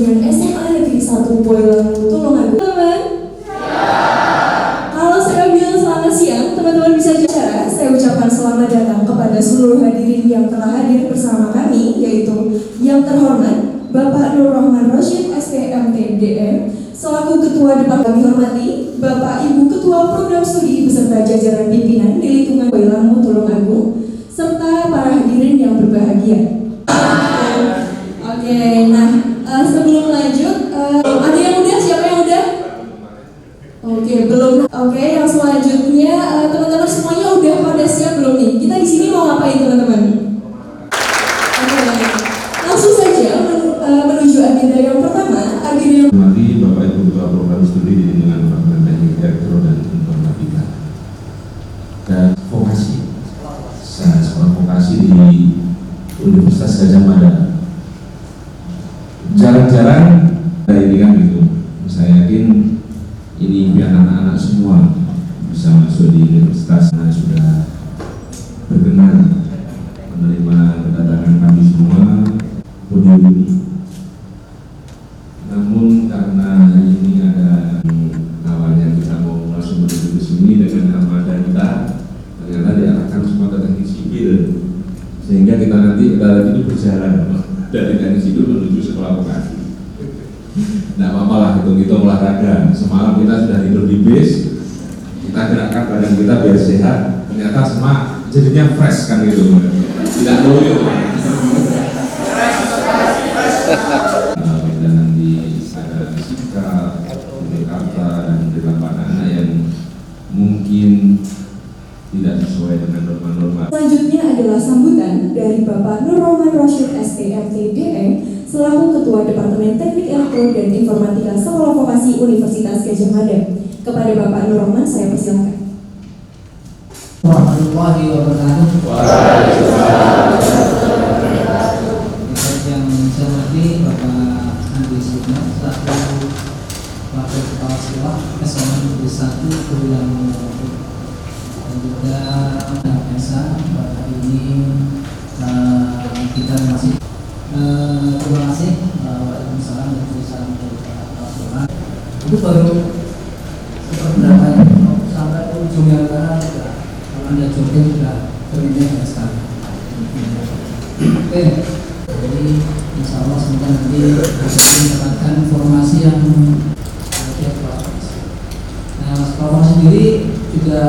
dengan SMA Negeri 1 Boyolali Tulungagung. Teman-teman, kalau saya bilang selamat siang, teman-teman bisa bicara. Saya ucapkan selamat datang kepada seluruh hadirin yang telah hadir bersama kami, yaitu yang terhormat Bapak Nur Rahman Rosyid STMT DM selaku Ketua Departemen. Kami hormati Bapak Ibu Ketua Program Studi beserta jajaran pimpinan di lingkungan Boyolali Tulungagung serta para hadirin yang berbahagia. Oke, nah sebelum lanjut, ada yang udah? Siapa yang udah? Oke, belum. Oke, yang selanjutnya teman-teman semuanya udah pada siap belum nih? Kita di sini mau ngapain teman-teman? Oke, langsung saja menuju agenda yang pertama. Agenda yang Mari Bapak Ibu Ketua Program Studi dengan Departemen Teknik Elektro dan Informatika dan vokasi. Saya sekolah vokasi di Universitas Gadjah Mada. Jarang-jarang ini kan gitu. Saya yakin ini biar anak-anak semua bisa masuk di universitas. Nah, sudah berkenan menerima kedatangan kami semua ini. Namun karena ini ada awalnya kita mau langsung menuju ke sini dengan armada kita, ternyata diarahkan semua ke teknik sipil, sehingga kita nanti ini berjalan dari teknik sipil menuju sekolah vokasi. Tidak apa-apa lah, hitung-hitung olahraga. Semalam kita sudah tidur di bis, kita gerakkan badan kita biar sehat. Ternyata semua jadinya fresh kan gitu, tidak loyo. Dan nanti ada sikap, Jakarta dan beberapa anak yang mungkin tidak sesuai dengan norma-norma. Selanjutnya adalah sambutan dari Bapak Nur Rahman Rosyid STMT DM selaku Ketua Departemen Teknik Elektro dan Informatika Sekolah Vokasi Universitas Gadjah Mada. Kepada Bapak Nur Rahman saya persilakan. Warahmatullahi wabarakatuh. Yang saya hormati Bapak Andi Sugna selaku Wakil Kepala Sekolah SMA Negeri 1 Boyolali dan juga Esa. Pada hari ini kita masih terima kasih. Waalaikumsalam warahmatullahi wabarakatuh. Itu baru seberapa sampai ujungnya karena kalau Anda jogging sudah berminyak sekali. Oke, jadi insya Allah semoga nanti bisa mendapatkan informasi yang akurat. Nah, Mas Prof sendiri juga.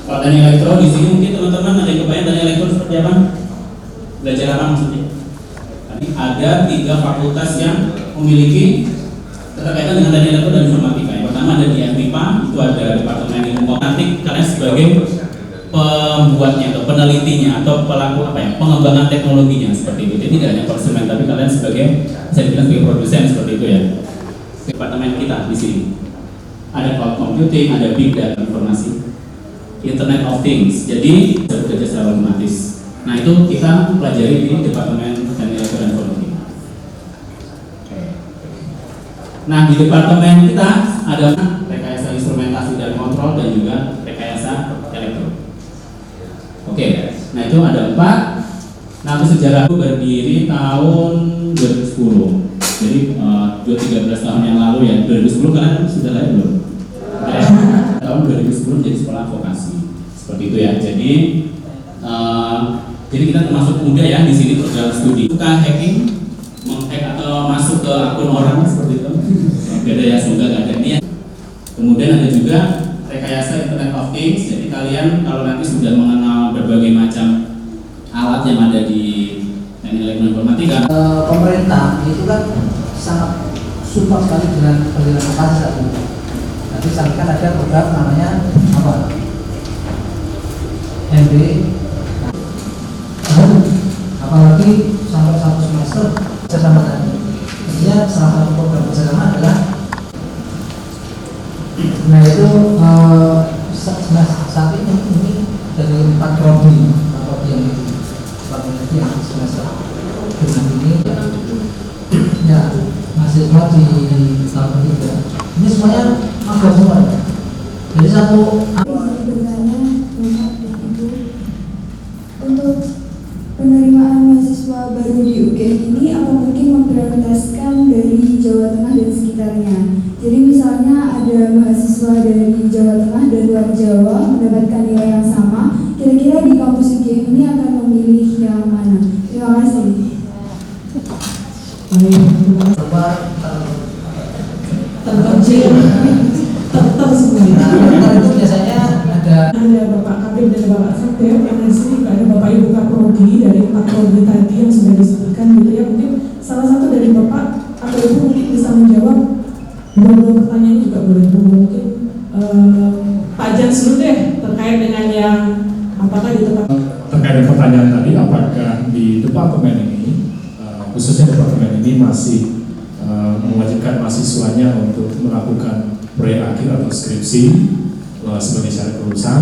Kalau teknik elektro di sini mungkin teman-teman ada yang kebayang teknik elektro seperti apa? Belajar apa maksudnya? Tadi ada 3 fakultas yang memiliki keterkaitan dengan teknik elektro dan informatika. Yang pertama ada di FMIPA, itu ada Departemen Ilmu Informatik. Kalian sebagai pembuatnya atau penelitinya atau pelaku pengembangan teknologinya seperti itu. Jadi tidak hanya konsumen, tapi kalian sebagai saya bilang sebagai produsen seperti itu ya. Departemen kita di sini ada cloud computing, ada big data informasi, Internet of Things. Jadi bekerja secara otomatis. Nah itu kita pelajari di Departemen Teknik Elektro dan Informatika. Nah di departemen kita ada rekayasa instrumentasi dan kontrol dan juga rekayasa elektro. Oke, nah itu ada 4. Nah itu sejarah berdiri tahun 2010. Jadi 13 tahun yang lalu ya. 2010 kalian sudah lahir belum? Tahun 2010 jadi sekolah vokasi. Seperti itu ya. Jadi kita termasuk muda ya di sini program studi. Suka hacking, menghack atau masuk ke akun orang seperti itu. Beda ya, semoga nggak ada niat. Kemudian ada juga rekayasa Internet of Things. Jadi kalian kalau nanti sudah mengenal berbagai macam alat yang ada di teknik elektro informatika. Pemerintah itu kan sangat support sekali dengan pembelian vokasi saat ini. Nanti kan ada program namanya apa? MB. Apalagi sampai 1 semester bersama tadi. Artinya salah satu program bersama adalah itu saat ini dari 4 prodi yang memiliki semester dengan ini ya mahasiswa di tahun ketiga ini semuanya magang semua. Jadi satu untuk penerimaan mahasiswa baru di UGM ini apa mungkin memperoleh diprioritaskan dari Jawa Tengah dan sekitarnya. Jadi misalnya ada mahasiswa dari Jawa Tengah dan luar Jawa mendapatkan nilai yang sama, kira-kira di kampus UGM ini akan memilih yang mana? Terima kasih. Terpencil, Nah, itu biasanya ada Bapak Kabir dan Bapak Sekda, MNC, ada Bapak Ibu Kaprodi dari 4 prodi tadi yang sudah disebutkan gitu ya. Mungkin salah satu dari Bapak atau Ibu mungkin bisa menjawab dua pertanyaan juga boleh. Mungkin Pak Jans dulu deh terkait dengan yang apakah di tempat terkait dengan pertanyaan tadi, apakah di departemen ini, khususnya departemen ini masih mewajibkan mahasiswanya untuk melakukan proyek akhir atau skripsi sebagai syarat kelulusan.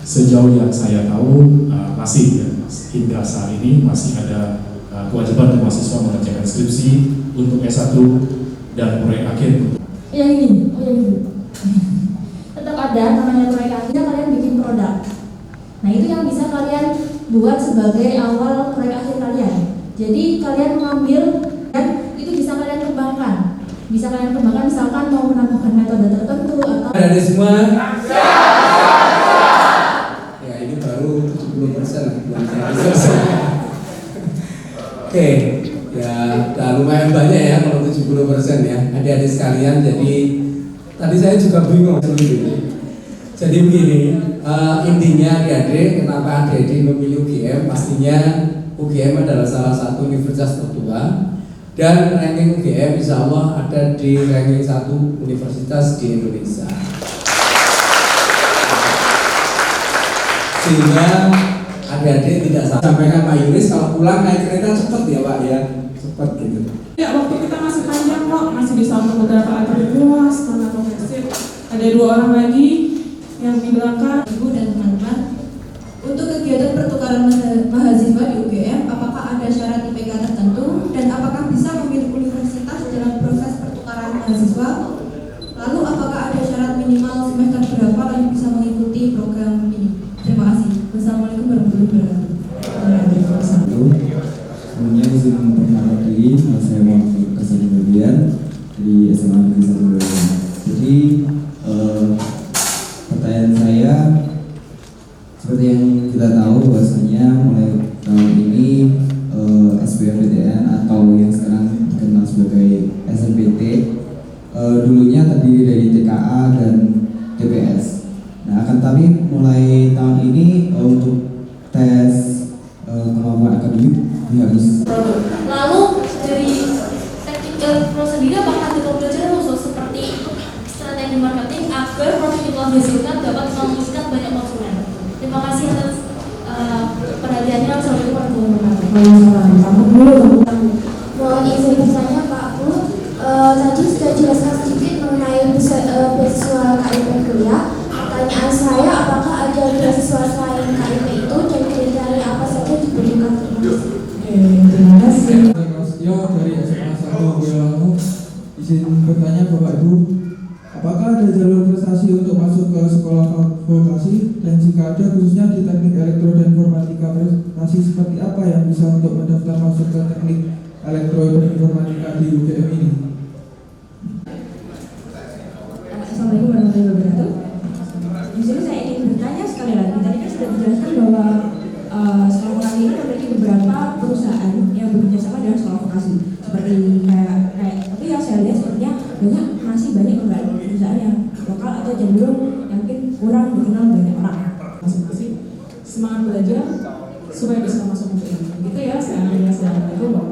Sejauh yang saya tahu masih ya, hingga saat ini masih ada kewajiban untuk mahasiswa mengerjakan skripsi untuk S1 dan proyek akhir. Yang ini, tetap ada namanya proyek akhirnya kalian bikin produk. Nah itu yang bisa kalian buat sebagai awal proyek akhir kalian. Jadi kalian mengambil dan itu bisa kalian kembangkan. Bisa kalian kembangkan misalkan mau menambahkan metode tertentu atau Ada semua? Ya ini baru 70% belum selesai. Oke, ya udah lumayan banyak ya kalau 70% ya adik-adik sekalian. Jadi tadi saya juga bingung dulu. Jadi begini, intinya adik-adik kenapa adik-adik memilih UGM? Pastinya UGM adalah salah satu universitas tertua dan ranking UGM insya Allah ada di ranking 1 universitas di Indonesia. Sehingga adik-adik tidak sampaikan Pak Yunis kalau pulang naik kereta cepat ya Pak ya, cepat gitu. ya waktu kita masih panjang kok, masih bisa untuk beberapa atribut luas, mana kompresif. Ada 2 orang lagi yang di belakang. Ibu dan teman-teman, untuk kegiatan pertukaran mahasiswa di UGM, apakah ada syarat IPK tertentu dan apakah bisa memilih universitas dalam proses pertukaran mahasiswa? Lalu apakah ada syarat minimal semester berapa yang bisa mengikuti program ini? Terima kasih. Wassalamualaikum warahmatullahi wabarakatuh. Sebelumnya izin memperkenalkan diri, saya Muhammad Kasani Babian di SMA Negeri 1 Babian. Jadi pertanyaan saya, seperti yang kita tahu bahwasanya mulai tahun ini SBMPTN atau yang sekarang dikenal sebagai SNMPT dulunya terdiri dari TKA dan TPS. Nah, akan tapi mulai tahun ini untuk tes kemampuan akademik ini harus. lalu dari teknik pro sendiri apakah kita belajar khusus seperti strategi marketing agar produk yang telah dihasilkan dapat memuaskan banyak konsumen. Terima kasih atas perhatiannya. Assalamualaikum warahmatullahi wabarakatuh. Mohon izin bertanya Pak Bu, tadi sudah jelaskan sedikit mengenai beasiswa KIP kuliah. Pertanyaan saya, apakah ada beasiswa selain KIP itu dan kriteria apa saja dibutuhkan? Terima kasih. Prasetyo dari SMA 1 Boyolali. Izin bertanya Bapak Ibu, apakah ada jalur prestasi untuk masuk ke sekolah vokasi, dan jika ada khususnya di teknik elektro dan informatika, prestasi seperti apa yang bisa untuk mendaftar masuk ke teknik elektro dan informatika di UGM ini? Assalamualaikum warahmatullahi wabarakatuh. Di sini saya ingin bertanya sekali lagi. Tadi kan sudah dijelaskan bahwa sekolah vokasi ini memiliki beberapa perusahaan yang bekerja sama dengan sekolah vokasi. Seperti kayak tapi yang saya lihat sepertinya masih banyak perusahaan yang lokal atau cenderung yang mungkin kurang dikenal banyak orang. Masing-masing semangat belajar supaya bisa masuk UGM. Gitu ya, saya Assalamualaikum.